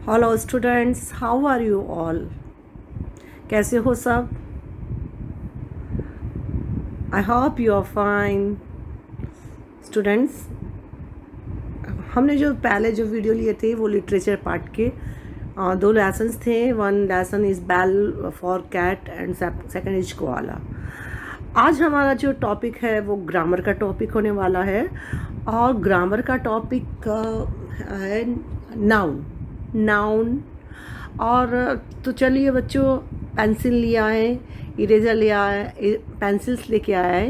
Hello students, how are you all? कैसे हो सब? I hope you are fine. Students, हमने जो पहले जो वीडियो लिए थे वो लिटरेचर पार्ट के दो लेसन्स थे। One lesson is bell for cat and second is koala. आज हमारा जो टॉपिक है वो ग्रामर का टॉपिक होने वाला है और ग्रामर का टॉपिक है नाउन। और तो चलिए बच्चों, पेंसिल ले आए, इरेजर ले आए, पेंसिल्स लेके आए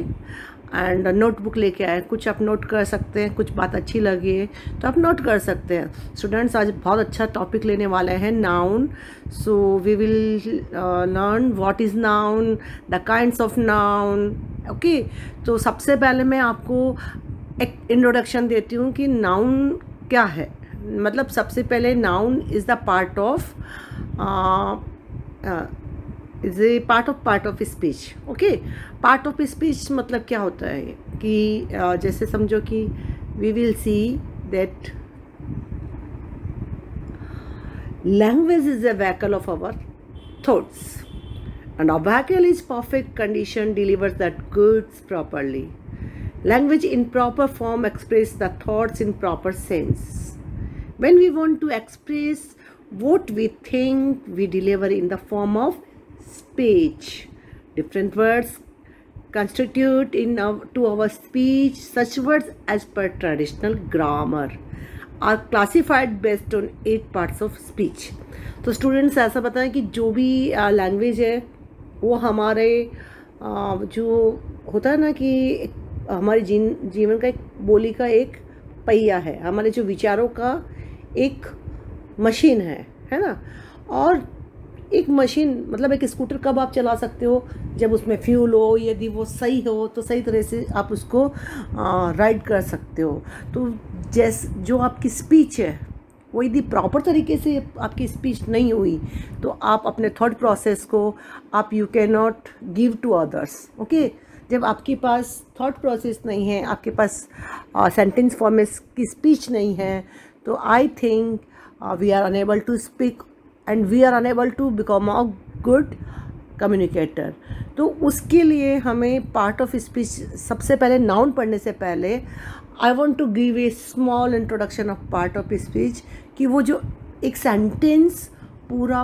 एंड नोटबुक लेके आए। कुछ आप नोट कर सकते हैं, कुछ बात अच्छी लगी तो आप नोट कर सकते हैं। स्टूडेंट्स, आज बहुत अच्छा टॉपिक लेने वाले हैं, noun. So we will learn what is noun, the kinds of noun. Okay, तो सबसे पहले मैं आपको एक इंट्रोडक्शन देती हूँ कि नाउन क्या है। मतलब सबसे पहले noun is the part of is a part of speech. Okay, part of speech मतलब क्या होता है कि जैसे समझो कि we will see that language is a vehicle of our thoughts and our vehicle is perfect condition delivers that goods properly. Language in proper form express the thoughts in proper sense. When we want to express what we think, we deliver in the form of speech. Different words constitute to our speech. Such words as per traditional grammar are classified based on 8 parts of speech. तो students ऐसा बताएं कि जो भी language है वो हमारे जो होता है ना कि हमारे जीवन का एक बोली का एक पहिया है, हमारे जो विचारों का एक मशीन है ना। और एक मशीन मतलब एक स्कूटर कब आप चला सकते हो? जब उसमें फ्यूल हो, यदि वो सही हो तो सही तरह से आप उसको राइड कर सकते हो। तो जो आपकी स्पीच है वो यदि प्रॉपर तरीके से आपकी स्पीच नहीं हुई तो आप अपने थॉट प्रोसेस को आप you can not give to others. Okay, जब आपके पास थॉट प्रोसेस नहीं है, आपके पास सेंटेंस फॉर्म की स्पीच नहीं है, तो I think we are unable to speak and we are unable to become a good communicator. तो उसके लिए हमें पार्ट ऑफ स्पीच, सबसे पहले नाउन पढ़ने से पहले I want to give a small introduction of part of speech कि वो जो एक सेंटेंस पूरा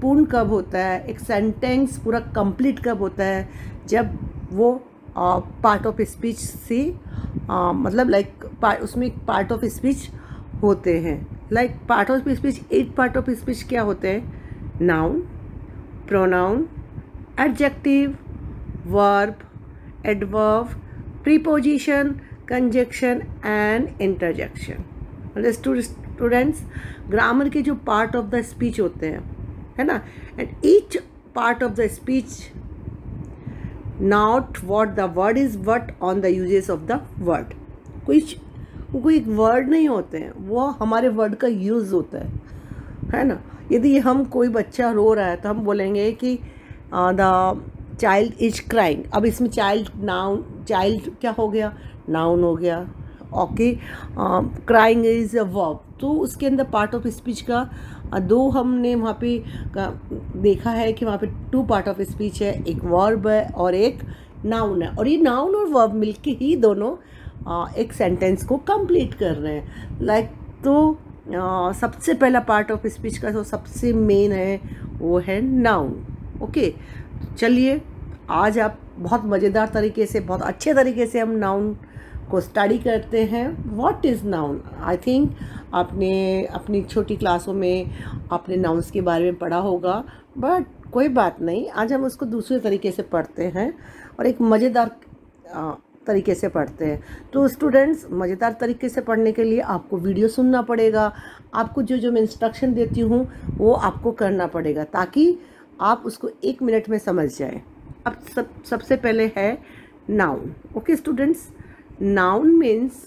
पूर्ण कब होता है, एक सेंटेंस पूरा कंप्लीट कब होता है, जब वो पार्ट ऑफ स्पीच से मतलब लाइक उसमें पार्ट ऑफ स्पीच होते हैं। Like part of speech 8 part of speech क्या होते हैं? Noun, pronoun, adjective, verb, adverb, preposition, conjunction and interjection. मतलब स्टूडेंट्स, ग्रामर के जो पार्ट ऑफ द स्पीच होते हैं, है ना, and each part of the speech not what the word is but on the uses of the word. कोई एक word नहीं होते हैं, वो हमारे वर्ड का यूज़ होता है ना। यदि हम कोई बच्चा रो रहा है तो हम बोलेंगे कि द चाइल्ड इज क्राइंग। अब इसमें चाइल्ड नाउन, चाइल्ड क्या हो गया? नाउन हो गया। Okay, crying is a verb. तो उसके अंदर पार्ट ऑफ स्पीच का दो हमने वहाँ पे देखा है कि वहाँ पे 2 पार्ट ऑफ स्पीच है, एक वर्ब है और एक नाउन है। और ये नाउन और वर्ब मिलके ही दोनों एक सेंटेंस को कंप्लीट कर रहे हैं। लाइक तो सबसे पहला पार्ट ऑफ स्पीच का जो सबसे मेन है वो है नाउन। ओके, चलिए आज आप बहुत मज़ेदार तरीके से, बहुत अच्छे तरीके से हम नाउन को स्टडी करते हैं। What is noun? I think आपने अपनी छोटी क्लासों में आपने नाउन्स के बारे में पढ़ा होगा, बट कोई बात नहीं, आज हम उसको दूसरे तरीके से पढ़ते हैं और एक मज़ेदार तरीके से पढ़ते हैं। तो स्टूडेंट्स, मज़ेदार तरीके से पढ़ने के लिए आपको वीडियो सुनना पड़ेगा। आपको जो मैं इंस्ट्रक्शन देती हूँ वो आपको करना पड़ेगा ताकि आप उसको 1 मिनट में समझ जाएं। अब सबसे पहले है noun. Okay students, noun means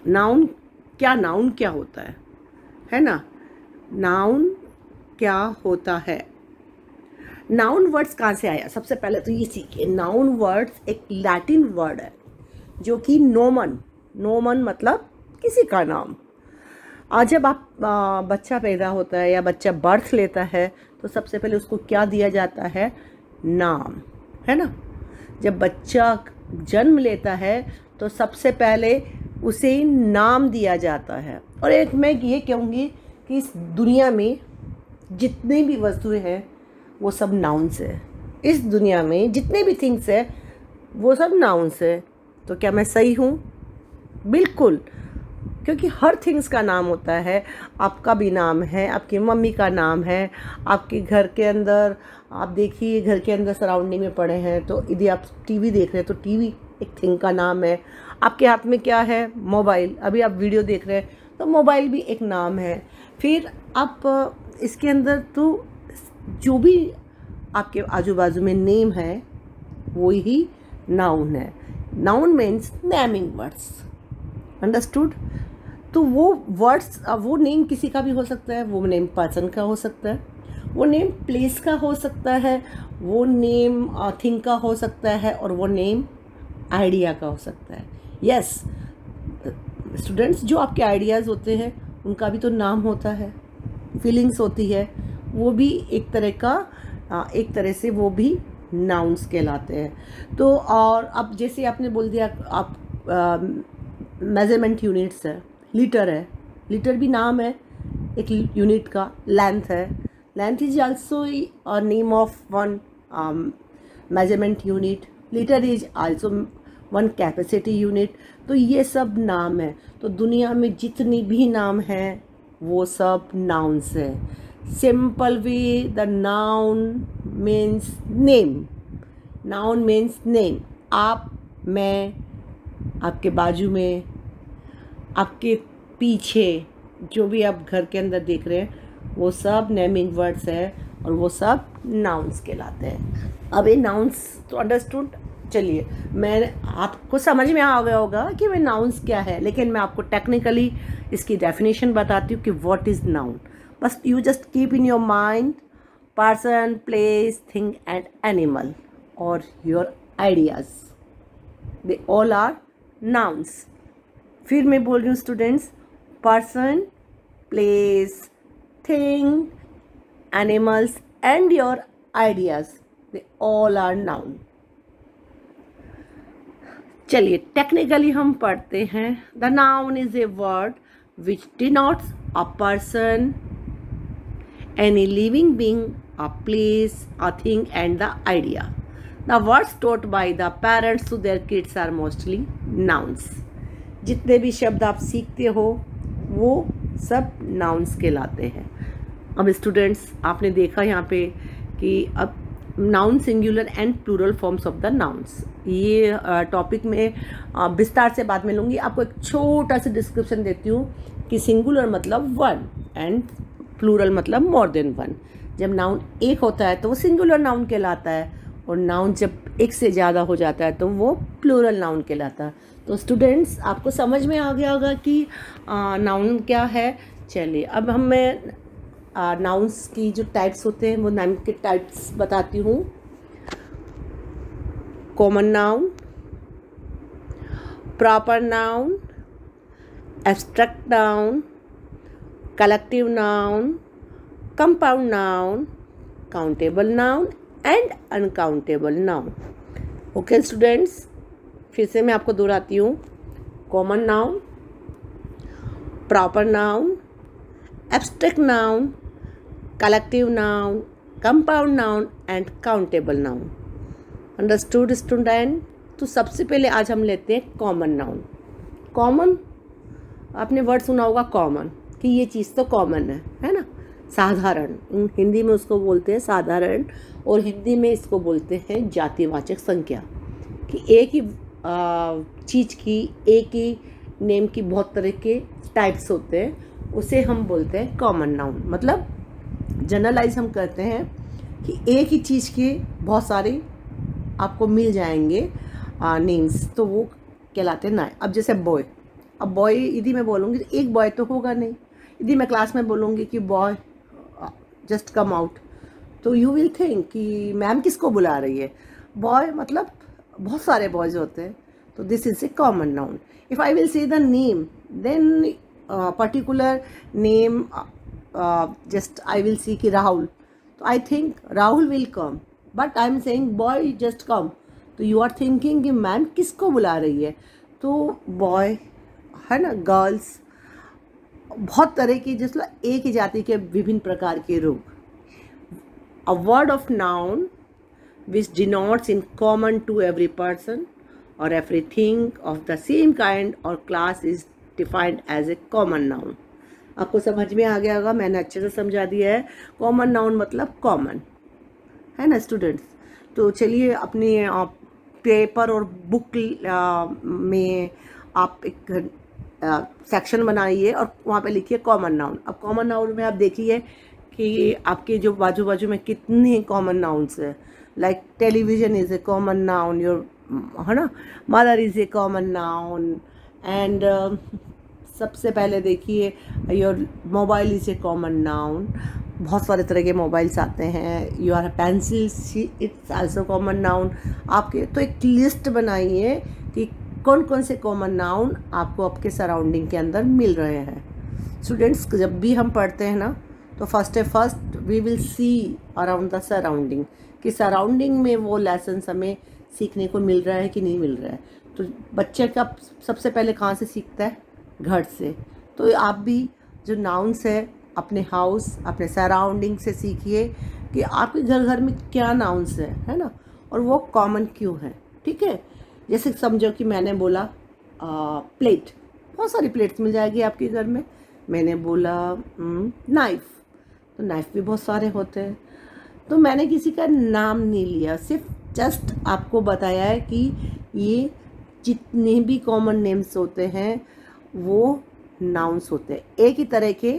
noun क्या होता है ना। नाउन क्या होता है? नाउन वर्ड्स कहाँ से आया? सबसे पहले तो ये सीखिए, नाउन वर्ड्स एक लैटिन वर्ड है जो कि नोमन मतलब किसी का नाम, आज जब आप बच्चा पैदा होता है या बच्चा बर्थ लेता है तो सबसे पहले उसको क्या दिया जाता है? नाम, है ना। जब बच्चा जन्म लेता है तो सबसे पहले उसे नाम दिया जाता है। और एक मैं ये कहूँगी कि इस दुनिया में जितनी भी वस्तुएं हैं वो सब नाउन्स है। इस दुनिया में जितने भी थिंग्स है वो सब नाउन्स है। तो क्या मैं सही हूँ? बिल्कुल, क्योंकि हर थिंग्स का नाम होता है। आपका भी नाम है, आपकी मम्मी का नाम है, आपके घर के अंदर आप देखिए, घर के अंदर सराउंडिंग में पड़े हैं तो यदि आप टीवी देख रहे हैं तो टीवी एक थिंग का नाम है। आपके हाथ में क्या है? मोबाइल। अभी आप वीडियो देख रहे हैं तो मोबाइल भी एक नाम है। फिर आप इसके अंदर तो जो भी आपके आजू बाजू में नेम है वो ही नाउन है। Noun means naming words, understood. तो वो वर्ड्स, वो नेम किसी का भी हो सकता है, वो नेम पर्सन का हो सकता है, वो नेम प्लेस का हो सकता है, वो नेम थिंग का हो सकता है, और वो नेम आइडिया का हो सकता है। यस स्टूडेंट्स, जो आपके आइडियाज़ होते हैं उनका भी तो नाम होता है, फीलिंग्स होती है, वो भी एक तरह से वो भी नाउन्स कहलाते हैं। तो और अब जैसे आपने बोल दिया, आप मेजरमेंट यूनिट्स है, लीटर है, लीटर भी नाम है एक यूनिट का। लेंथ है, length is also a name of one measurement unit. Litre is also one capacity unit. तो ये सब नाम है। तो दुनिया में जितनी भी नाम है वो सब नाउन्स है। Simple way the noun means name. Noun means name. आप, मैं, आपके बाजू में, आपके पीछे, जो भी आप घर के अंदर देख रहे हैं वो सब नेमिंग वर्ड्स है और वो सब नाउन्स कहलाते हैं। अब ये नाउन्स तो अंडरस्टूड। चलिए, मैं आपको समझ में आ गया होगा कि वे नाउन्स क्या है, लेकिन मैं आपको टेक्निकली इसकी डेफिनेशन बताती हूँ कि व्हाट इज़ नाउन। बस you just keep in your mind person, place, thing and animal और your ideas, they all are nouns. फिर मैं बोल रही हूँ students, person, place, thing, animals and your ideas, they all are noun. चलिए technically हम पढ़ते हैं। The noun is a word which denotes a person, any living being, a place, a thing and the idea. The words taught by the parents to their kids are mostly nouns. जितने भी शब्द आप सीखते हो वो सब nouns कहलाते हैं। अब स्टूडेंट्स, आपने देखा यहाँ पे कि अब noun singular and plural forms of the nouns, ये टॉपिक में विस्तार से बाद में लूँगी। आपको एक छोटा सा डिस्क्रिप्शन देती हूँ कि सिंगुलर मतलब वन एंड प्लूरल मतलब मोर देन वन। जब नाउन एक होता है तो वो सिंगुलर नाउन कहलाता है, और नाउन जब एक से ज़्यादा हो जाता है तो वो प्लूरल नाउन कहलाता है। तो स्टूडेंट्स, आपको समझ में आ गया होगा कि नाउन क्या है। चलिए, अब मैं नाउन्स की जो टाइप्स होते हैं वो नाउन के टाइप्स बताती हूँ। Common noun, proper noun, abstract noun, collective noun, compound noun, countable noun and uncountable noun. Okay students, फिर से मैं आपको दोहराती हूँ। Common noun, proper noun, abstract noun, collective noun, compound noun and countable noun. Understood student? तो सबसे पहले आज हम लेते हैं कॉमन नाउन। कॉमन, आपने वर्ड सुना होगा कॉमन, कि ये चीज़ तो कॉमन है ना। साधारण, हिंदी में उसको बोलते हैं साधारण, और हिंदी में इसको बोलते हैं जातिवाचक संख्या। कि एक ही चीज़ की, एक ही नेम की बहुत तरह के टाइप्स होते हैं, उसे हम बोलते हैं कॉमन नाउन। मतलब जनरलाइज हम करते हैं कि एक ही चीज़ के बहुत सारे आपको मिल जाएंगे नेम्स, तो वो कहलाते हैं ना। अब जैसे बॉय, अब बॉय यदि मैं बोलूँगी तो एक बॉय तो होगा नहीं। यदि मैं क्लास में बोलूँगी कि बॉय जस्ट कम आउट, तो यू विल थिंक कि मैम किसको बुला रही है। बॉय मतलब बहुत सारे बॉयज़ होते हैं, तो this is a common noun. If I will say the name, then particular name, just I will see कि राहुल, तो I think Rahul will come, but I am saying boy just come, तो you are thinking कि ma'am किसको बुला रही है। तो boy है ना, गर्ल्स, बहुत तरह की, जिसमें एक ही जाति के विभिन्न प्रकार के रूप। अ word of noun which denotes in common to every person or everything of the same kind or class is defined as a common noun। आपको समझ में आ गया होगा, मैंने अच्छे से समझा दिया है। कॉमन नाउन मतलब कॉमन, है ना स्टूडेंट्स। तो चलिए अपने पेपर और बुक में आप एक सेक्शन बनाइए और वहाँ पे लिखिए कॉमन नाउन। अब कॉमन नाउन में आप देखिए कि आपके जो बाजू बाजू में कितने कॉमन नाउन्स है। Like television is a common noun, your, है ना, mother is a common noun, and सबसे पहले देखिए your mobile is a common noun. बहुत सारे तरह के मोबाइल्स आते हैं। Your pencil it's also common noun. आपके तो एक लिस्ट बनाइए कि कौन कौन से कॉमन नाउन आपको आपके सराउंडिंग के अंदर मिल रहे हैं। स्टूडेंट्स, जब भी हम पढ़ते हैं ना, तो first we will see around the surrounding, कि सराउंडिंग में वो लेसन्स हमें सीखने को मिल रहा है कि नहीं मिल रहा है। तो बच्चे का सबसे पहले कहाँ से सीखता है? घर से। तो आप भी जो नाउन्स है अपने हाउस, अपने सराउंडिंग से सीखिए कि आपके घर में क्या नाउन्स है ना, और वो कॉमन क्यों है। ठीक है, जैसे समझो कि मैंने बोला प्लेट, बहुत सारी प्लेट्स मिल जाएगी आपके घर में। मैंने बोला नाइफ़, तो नाइफ़ भी बहुत सारे होते हैं। तो मैंने किसी का नाम नहीं लिया, सिर्फ जस्ट आपको बताया है कि ये जितने भी कॉमन नेम्स होते हैं वो नाउन्स होते हैं। एक ही तरह के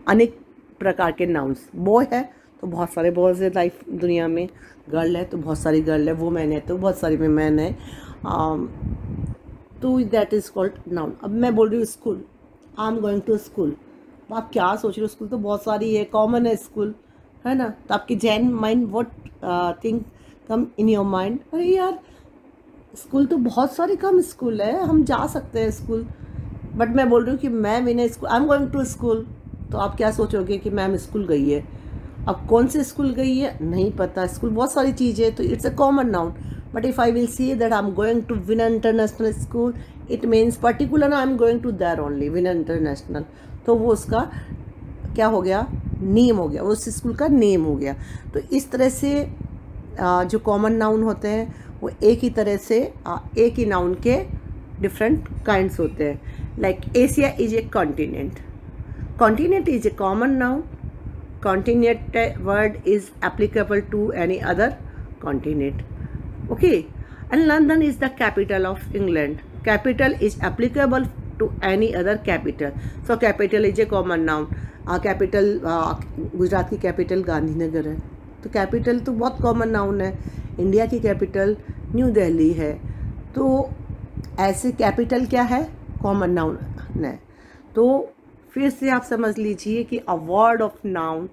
अनेक प्रकार के नाउन्स। बॉय है तो बहुत सारे बॉयज़ है लाइफ दुनिया में, गर्ल है तो बहुत सारी गर्ल है, वुमेन है तो बहुत सारी वुमेन है, तो दैट इज़ कॉल्ड नाउन। अब मैं बोल रही हूँ school, I am going to school, तो आप क्या सोच रहे हो? स्कूल तो बहुत सारी है, कॉमन है स्कूल, है ना। तो आपकी Jain mind what think come in your mind, अरे यार स्कूल तो बहुत सारी कम स्कूल है, हम जा सकते हैं स्कूल। बट मैं बोल रही हूँ कि ma'am in school, I am going to school, तो आप क्या सोचोगे कि मैम स्कूल गई है। अब कौन से स्कूल गई है नहीं पता, स्कूल बहुत सारी चीज़ें, तो it's a common noun. But if I will see that I am going to Winner International School, it means particular I am going to there only, Winner International, तो वो उसका क्या हो गया? नेम हो गया, उस स्कूल का नेम हो गया। तो इस तरह से जो कॉमन नाउन होते हैं वो एक ही तरह से एक ही नाउन के डिफरेंट काइंड्स होते हैं। Like Asia is a continent, continent is a common noun, continent word is applicable to any other continent, okay. And London is the capital of England, capital is applicable to any other capital, so capital is a common noun। Capital Gujarat की capital Gandhinagar है, तो capital तो बहुत common noun है। India की capital new Delhi है, तो ऐसे कैपिटल क्या है? कॉमन नाउन है। तो फिर से आप समझ लीजिए कि a word of noun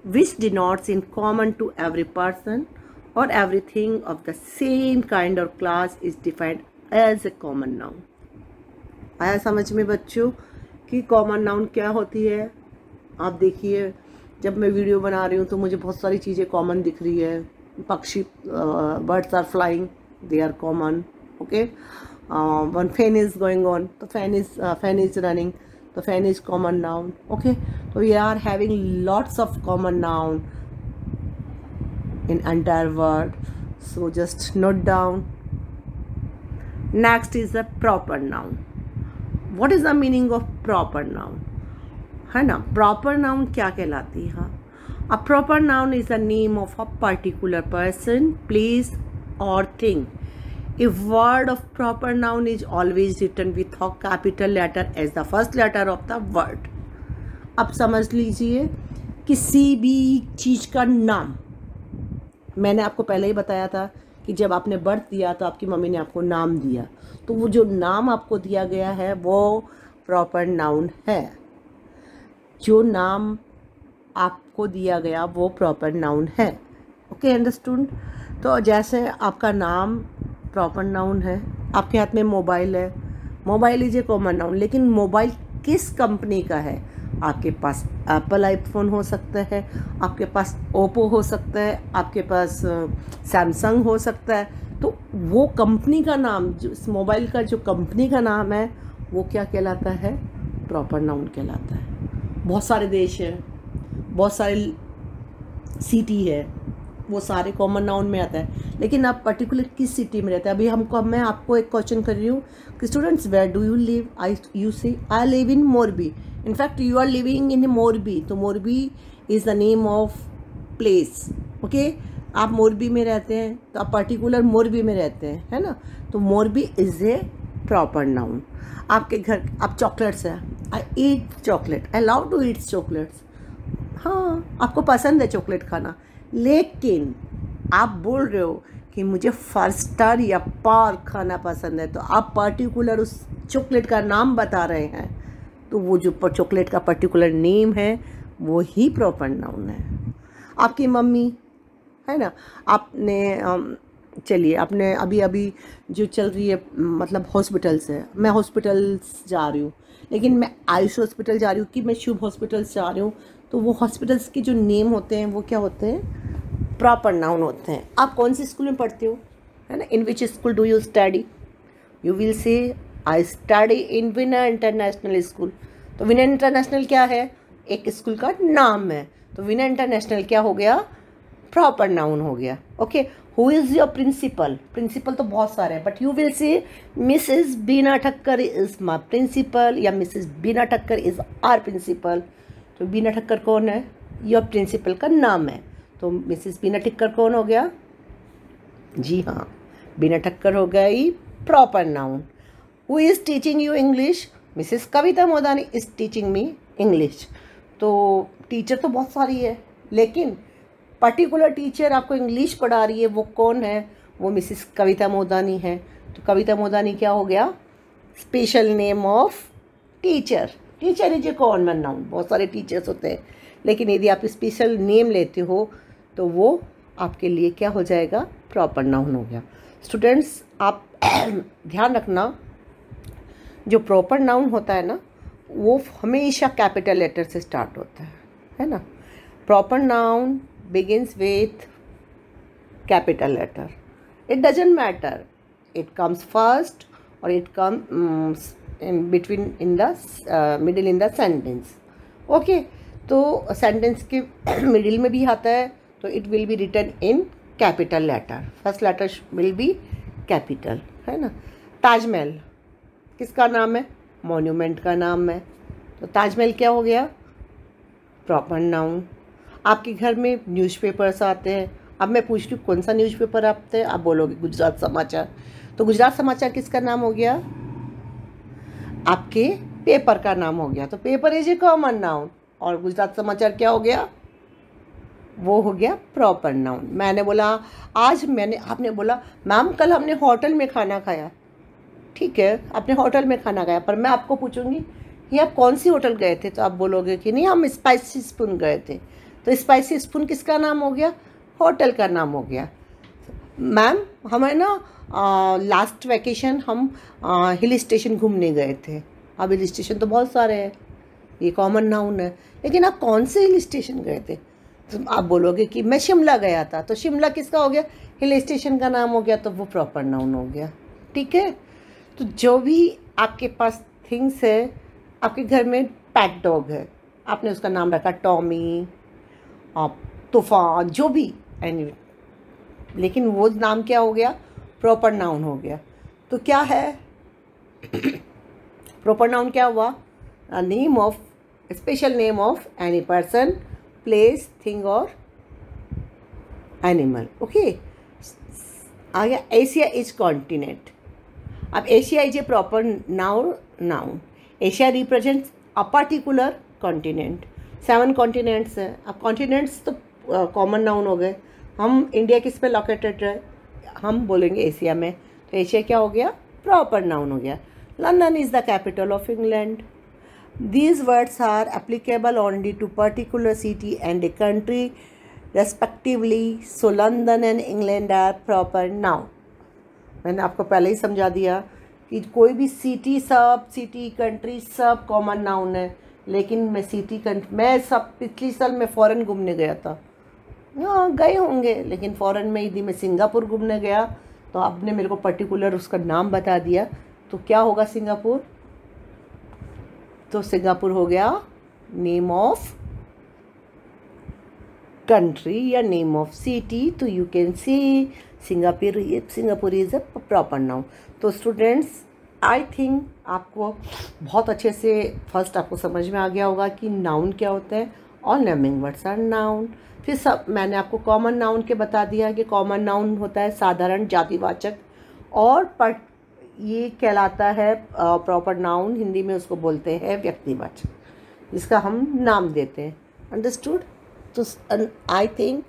which denotes in common to every person और everything of the same kind और class is defined as a common noun. आया समझ में बच्चों कि कॉमन नाउन क्या होती है? आप देखिए, जब मैं वीडियो बना रही हूँ तो मुझे बहुत सारी चीज़ें कॉमन दिख रही है। पक्षी, birds are flying, they are common, okay. One fan is going on, तो फैन इज रनिंग, तो fan is common noun, okay. तो we are having lots of common noun in entire word, so just note down. Next is the proper noun. What is the meaning of proper noun? है ना, proper noun क्या कहलाती है? A proper noun is the name of a particular person, place or thing. A word of proper noun is always written with a capital letter as the first letter of the word. अब समझ लीजिए, किसी भी चीज़ का नाम, मैंने आपको पहले ही बताया था कि जब आपने बर्थ दिया तो आपकी मम्मी ने आपको नाम दिया, तो वो जो नाम आपको दिया गया है वो प्रॉपर नाउन है। जो नाम आपको दिया गया वो प्रॉपर नाउन है, ओके, अंडरस्टूड। तो जैसे आपका नाम प्रॉपर नाउन है, आपके हाथ में मोबाइल है, mobile is a common noun, लेकिन मोबाइल किस कंपनी का है? आपके पास एप्पल आईफोन हो सकता है, आपके पास ओप्पो हो सकता है, आपके पास सैमसंग हो सकता है। तो वो कंपनी का नाम, जो इस मोबाइल का जो कंपनी का नाम है, वो क्या कहलाता है? प्रॉपर नाउन कहलाता है। बहुत सारे देश हैं, बहुत सारे सिटी है, वो सारे कॉमन नाउन में आता है, लेकिन आप पर्टिकुलर किस सिटी में रहते हैं? अभी मैं आपको एक क्वेश्चन कर रही हूँ कि students, where do you live? You say I live in Morbi. In fact you are living in Morbi, तो Morbi is the name of place. Okay, आप मोरबी में रहते हैं तो आप पर्टिकुलर मोरबी में रहते हैं, है ना? तो Morbi is a proper noun. आपके घर, आप चॉकलेट्स है, I eat chocolate, I love to eat chocolates. हाँ, आपको पसंद है चॉकलेट खाना, लेकिन आप बोल रहे हो कि मुझे फास्टर या पार खाना पसंद है, तो आप पर्टिकुलर उस चॉकलेट का नाम बता रहे हैं, तो वो जो चॉकलेट का पर्टिकुलर नेम है वो ही प्रॉपर नाउन है। आपकी मम्मी है ना, चलिए आपने अभी जो चल रही है, मतलब हॉस्पिटल्स है, मैं हॉस्पिटल्स जा रही हूँ, लेकिन मैं आयुष हॉस्पिटल जा रही हूँ कि मैं शुभ हॉस्पिटल्स जा रही हूँ, तो वो हॉस्पिटल्स के जो नेम होते हैं वो क्या होते हैं? प्रॉपर नाउन होते हैं। आप कौन सी स्कूल में पढ़ते हो, है ना? In which school do you study? You will say I study in Winner International school. तो विनर इंटरनेशनल क्या है? एक स्कूल का नाम है, तो विनर इंटरनेशनल क्या हो गया? प्रॉपर नाउन हो गया। Okay, who is your principal? Principal तो बहुत सारे हैं, but you will say Mrs Beena Thakkar is my principal, या Mrs Beena Thakkar is our principal. तो बीना ठक्कर कौन है? योर प्रिंसिपल का नाम है, तो मिसेस बीना ठक्कर कौन हो गया? जी हाँ, बीना ठक्कर हो गई proper noun. Who is teaching you English? Mrs Kavita Modani is teaching me English. तो टीचर तो बहुत सारी है, लेकिन पर्टिकुलर टीचर आपको इंग्लिश पढ़ा रही है, वो कौन है? वो मिसेस कविता मोदानी है। तो कविता मोदानी क्या हो गया? Special name of teacher. Teacher is a common noun, बहुत सारे टीचर्स होते हैं, लेकिन यदि आप स्पेशल नेम लेते हो तो वो आपके लिए क्या हो जाएगा? प्रॉपर नाउन हो गया। स्टूडेंट्स, आप ध्यान रखना, जो प्रॉपर नाउन होता है ना, वो हमेशा कैपिटल लेटर से स्टार्ट होता है ना? Proper noun begins with capital letter. It doesn't matter, it comes first or it comes in between, in the middle in the sentence. Okay, तो sentence के middle में भी आता है, तो it will be written in capital letter. First letter will be capital, है ना? ताजमहल किसका नाम है? मोन्यूमेंट का नाम है, तो ताजमहल क्या हो गया? Proper noun. आपके घर में न्यूज़पेपर्स आते हैं, अब मैं पूछ रही हूँ कौन सा न्यूज़पेपर आते हैं? आप बोलोगे गुजरात समाचार, तो गुजरात समाचार किसका नाम हो गया? आपके पेपर का नाम हो गया, तो paper is a common noun, और गुजरात समाचार क्या हो गया? वो हो गया प्रॉपर नाउन। आपने बोला मैम कल हमने होटल में खाना खाया, ठीक है, आपने होटल में खाना खाया, पर मैं आपको पूछूंगी ये आप कौन सी होटल गए थे, तो आप बोलोगे कि नहीं हम स्पाइसी स्पून गए थे। तो स्पाइसी स्पून किसका नाम हो गया? होटल का नाम हो गया। मैम हमें ना लास्ट वैकेशन हम हिल स्टेशन घूमने गए थे। अब हिल स्टेशन तो बहुत सारे हैं, ये कॉमन नाउन है, लेकिन आप कौन से हिल स्टेशन गए थे? तो आप बोलोगे कि मैं शिमला गया था, तो शिमला किसका हो गया? हिल स्टेशन का नाम हो गया, तो वो प्रॉपर नाउन हो गया। ठीक है, तो जो भी आपके पास थिंग्स है, आपके घर में पैट डॉग है, आपने उसका नाम रखा टॉमी, तूफान, जो भी, एनीवे, लेकिन वो नाम क्या हो गया? प्रॉपर नाउन हो गया। तो क्या है प्रॉपर नाउन? क्या हुआ? Name of, special name of any person, place, thing और एनिमल। ओके, आ गया एशिया इज कॉन्टिनेंट। अब Asia is A proper noun. Asia represents a particular continent. 7 continents हैं। अब कॉन्टिनेंट्स तो कॉमन नाउन हो गए। हम इंडिया किस पे लोकेटेड है? हम बोलेंगे एशिया में, तो एशिया क्या हो गया? प्रॉपर नाउन हो गया। London is the capital of England. These words are applicable only to particular city and a country respectively. So London and England are proper noun. मैंने आपको पहले ही समझा दिया कि कोई भी सिटी, सब सिटी, कंट्री सब कॉमन नाउन है, लेकिन मैं सिटी मैं सब पिछली साल मैं फ़ॉरेन घूमने गया था। हाँ गए होंगे, लेकिन फ़ॉरेन में यदि मैं सिंगापुर घूमने गया तो आपने मेरे को पर्टिकुलर उसका नाम बता दिया, तो क्या होगा सिंगापुर? तो सिंगापुर हो गया नेम ऑफ country या नेम ऑफ सिटी। तो you can see Singapore is a proper noun. तो स्टूडेंट्स आई थिंक आपको बहुत अच्छे से फर्स्ट आपको समझ में आ गया होगा कि नाउन क्या होता है, all naming words are noun. फिर सब मैंने आपको कॉमन नाउन के बता दिया कि कॉमन नाउन होता है साधारण जातिवाचक, और ये कहलाता है प्रॉपर नाउन, हिंदी में उसको बोलते हैं व्यक्तिवाचक, जिसका हम नाम देते हैं। अंडरस्टूड? तो आई थिंक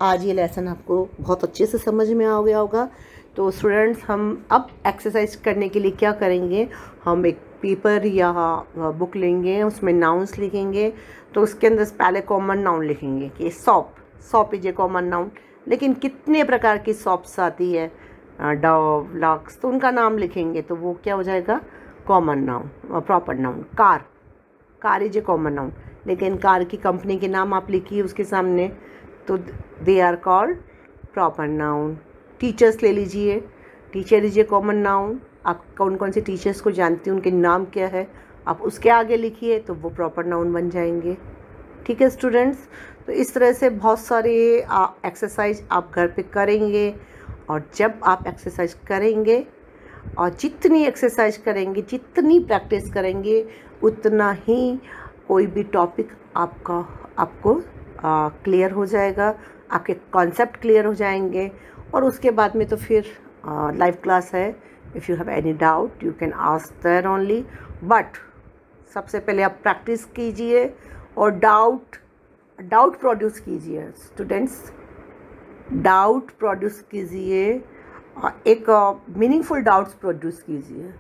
आज ये लेसन आपको बहुत अच्छे से समझ में आ गया होगा। तो स्टूडेंट्स हम अब एक्सरसाइज करने के लिए क्या करेंगे, हम एक पेपर या बुक लेंगे, उसमें नाउन्स लिखेंगे। तो उसके अंदर पहले कॉमन नाउन लिखेंगे कि shop is a common noun, लेकिन कितने प्रकार की सॉप्स आती है, डॉग, लॉक्स, तो उनका नाम लिखेंगे, तो वो क्या हो जाएगा? Common noun, proper noun. Car is a common noun, लेकिन कार की कंपनी के नाम आप लिखिए उसके सामने, तो they are called proper noun. Teachers ले लीजिए, teacher is a common noun. आप कौन कौन से टीचर्स को जानते हैं, उनके नाम क्या है, आप उसके आगे लिखिए, तो वो प्रॉपर नाउन बन जाएंगे। ठीक है स्टूडेंट्स? तो इस तरह से बहुत सारे एक्सरसाइज आप घर पे करेंगे, और जब आप एक्सरसाइज करेंगे और जितनी एक्सरसाइज करेंगे, जितनी प्रैक्टिस करेंगे, उतना ही कोई भी टॉपिक आपको क्लियर हो जाएगा, आपके कॉन्सेप्ट क्लियर हो जाएंगे। और उसके बाद में तो फिर लाइव क्लास है, if you have any doubt you can ask there only. But सबसे पहले आप प्रैक्टिस कीजिए और डाउट प्रोड्यूस कीजिए स्टूडेंट्स, डाउट प्रोड्यूस कीजिए, एक मीनिंगफुल डाउट्स प्रोड्यूस कीजिए।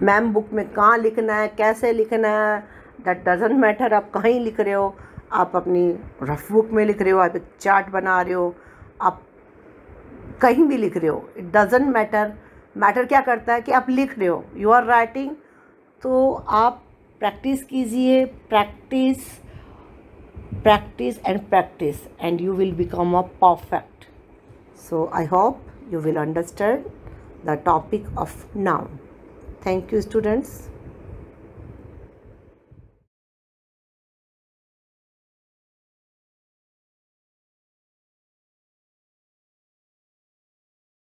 मैम बुक में कहाँ लिखना है, कैसे लिखना है, दैट डजेंट मैटर। आप कहीं लिख रहे हो, आप अपनी रफ बुक में लिख रहे हो, आप एक चार्ट बना रहे हो, आप कहीं भी लिख रहे हो, इट डजेंट मैटर। मैटर क्या करता है कि आप लिख रहे हो, यू आर राइटिंग। तो आप प्रैक्टिस कीजिए, practice and you will become a perfect. So I hope you will understand the topic of noun. Thank you students.